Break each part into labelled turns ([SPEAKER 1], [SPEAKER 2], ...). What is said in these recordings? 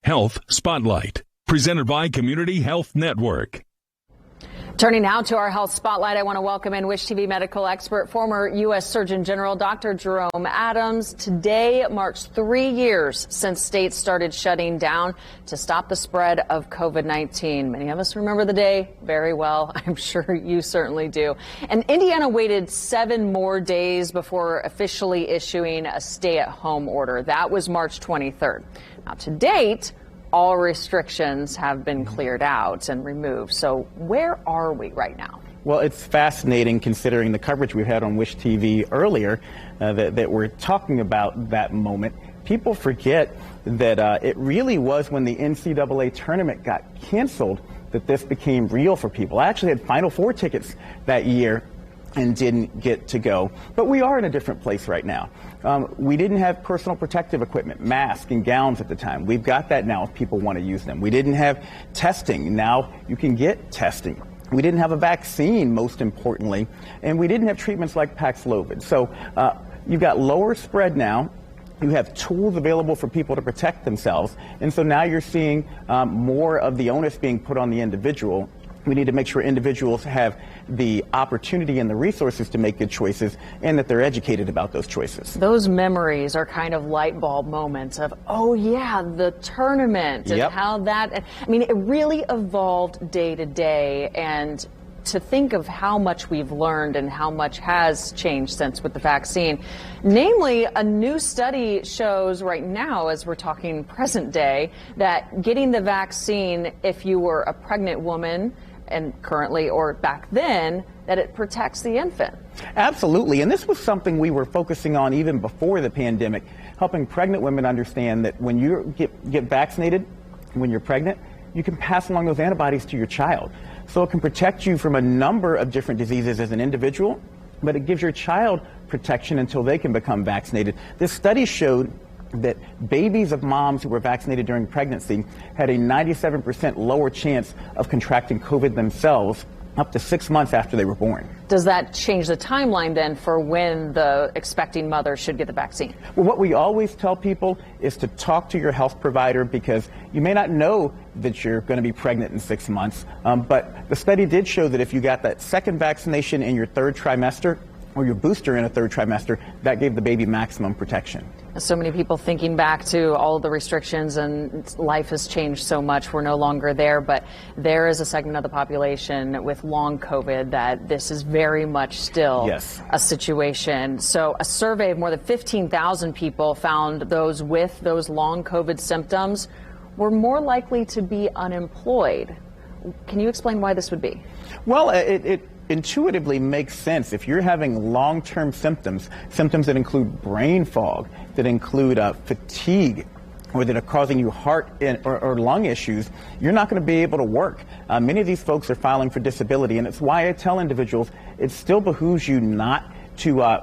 [SPEAKER 1] Health Spotlight, presented by Community Health Network.
[SPEAKER 2] Turning now to our health spotlight, I want to welcome in Wish TV medical expert, former U.S. Surgeon General Dr. Jerome Adams. Today marks 3 years since states started shutting down to stop the spread of COVID-19. Many of us remember the day very well. I'm sure you certainly do. And Indiana waited 7 more days before officially issuing a stay-at-home order. That was March 23rd. Now, to date, all restrictions have been cleared out and removed. So where are we right now?
[SPEAKER 3] Well, it's fascinating considering the coverage we had on Wish TV earlier that we're talking about that moment. People forget that it really was when the NCAA tournament got canceled that this became real for people. I actually had Final Four tickets that year and didn't get to go. But we are in a different place right now. We didn't have personal protective equipment, masks and gowns at the time. We've got that now if people want to use them. We didn't have testing. Now you can get testing. We didn't have a vaccine, most importantly, and we didn't have treatments like Paxlovid. So you've got lower spread now. You have tools available for people to protect themselves. And so now you're seeing more of the onus being put on the individual. We need to make sure individuals have the opportunity and the resources to make good choices and that they're educated about those choices.
[SPEAKER 2] Those memories are kind of light bulb moments of, oh yeah, the tournament and how that, I mean, it really evolved day to day. And to think of how much we've learned and how much has changed since with the vaccine. Namely, a new study shows right now, as we're talking present day, that getting the vaccine, if you were a pregnant woman, and currently or back then, that it protects the infant.
[SPEAKER 3] Absolutely. And this was something we were focusing on even before the pandemic, helping pregnant women understand that when you get vaccinated, when you're pregnant, you can pass along those antibodies to your child. So it can protect you from a number of different diseases as an individual, but it gives your child protection until they can become vaccinated. This study showed that babies of moms who were vaccinated during pregnancy had a 97% lower chance of contracting COVID themselves up to 6 months after they were born.
[SPEAKER 2] Does that change the timeline then for when the expecting mother should get the vaccine?
[SPEAKER 3] Well, what we always tell people is to talk to your health provider because you may not know that you're going to be pregnant in 6 months. But the study did show that if you got that second vaccination in your 3rd trimester or your booster in a 3rd trimester, that gave the baby maximum protection.
[SPEAKER 2] So many people thinking back to all the restrictions and life has changed so much. We're no longer there, but there is a segment of the population with long COVID that this is very much still a situation. So a survey of more than 15,000 people found those with those long COVID symptoms were more likely to be unemployed. Can you explain why this would be?
[SPEAKER 3] Well, it intuitively makes sense. If you're having long-term symptoms that include brain fog, that include fatigue, or that are causing you heart or lung issues, you're not going to be able to work. Many of these folks are filing for disability, and it's why I tell individuals it still behooves you not to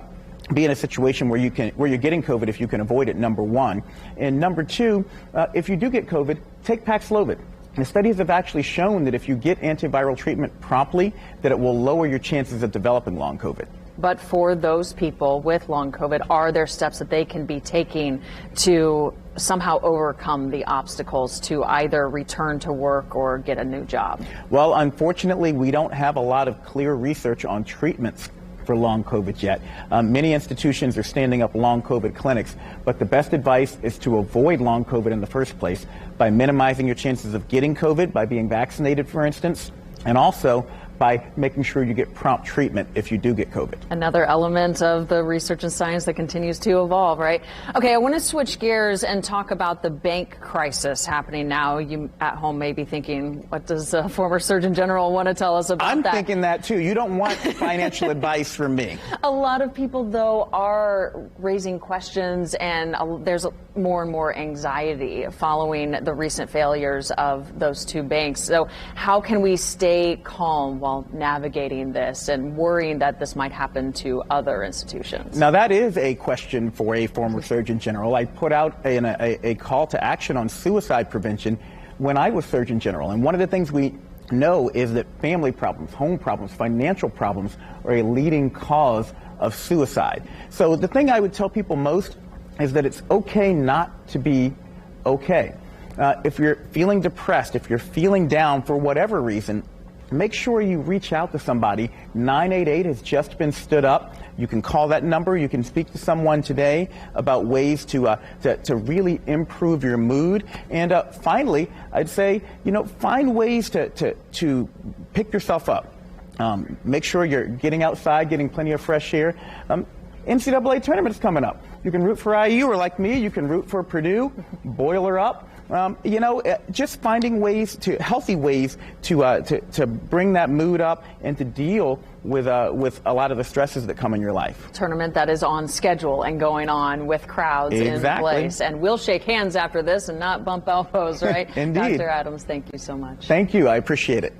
[SPEAKER 3] be in a situation where you're getting COVID if you can avoid it, number one. And number two, if you do get COVID, take Paxlovid. The studies have actually shown that if you get antiviral treatment promptly, that it will lower your chances of developing long COVID.
[SPEAKER 2] But for those people with long COVID, are there steps that they can be taking to somehow overcome the obstacles to either return to work or get a new job?
[SPEAKER 3] Well, unfortunately, we don't have a lot of clear research on treatments for long COVID yet. Many institutions are standing up long COVID clinics, but the best advice is to avoid long COVID in the first place by minimizing your chances of getting COVID by being vaccinated, for instance, and also by making sure you get prompt treatment if you do get COVID.
[SPEAKER 2] Another element of the research and science that continues to evolve, right? Okay, I want to switch gears and talk about the bank crisis happening now. You at home may be thinking, what does the former Surgeon General want to tell us about that?
[SPEAKER 3] I'm thinking that too. You don't want financial advice from me.
[SPEAKER 2] A lot of people, though, are raising questions, and there's more and more anxiety following the recent failures of those 2 banks. So how can we stay calm while navigating this and worrying that this might happen to other institutions?
[SPEAKER 3] Now, that is a question for a former Surgeon General. I put out a call to action on suicide prevention when I was Surgeon General. And one of the things we know is that family problems, home problems, financial problems are a leading cause of suicide. So the thing I would tell people most is that it's okay not to be okay. if you're feeling depressed, if you're feeling down for whatever reason, make sure you reach out to somebody. 988 has just been stood up. You can call that number. You can speak to someone today about ways to really improve your mood. And finally, I'd say, find ways to pick yourself up. Make sure you're getting outside, getting plenty of fresh air. NCAA tournament's coming up. You can root for IU, or like me, you can root for Purdue. Boil her up. Just finding healthy ways to bring that mood up and to deal with a lot of the stresses that come in your life.
[SPEAKER 2] Tournament that is on schedule and going on with crowds in place. And we'll shake hands after this and not bump elbows, right?
[SPEAKER 3] Indeed.
[SPEAKER 2] Dr. Adams, thank you so much.
[SPEAKER 3] Thank you. I appreciate it.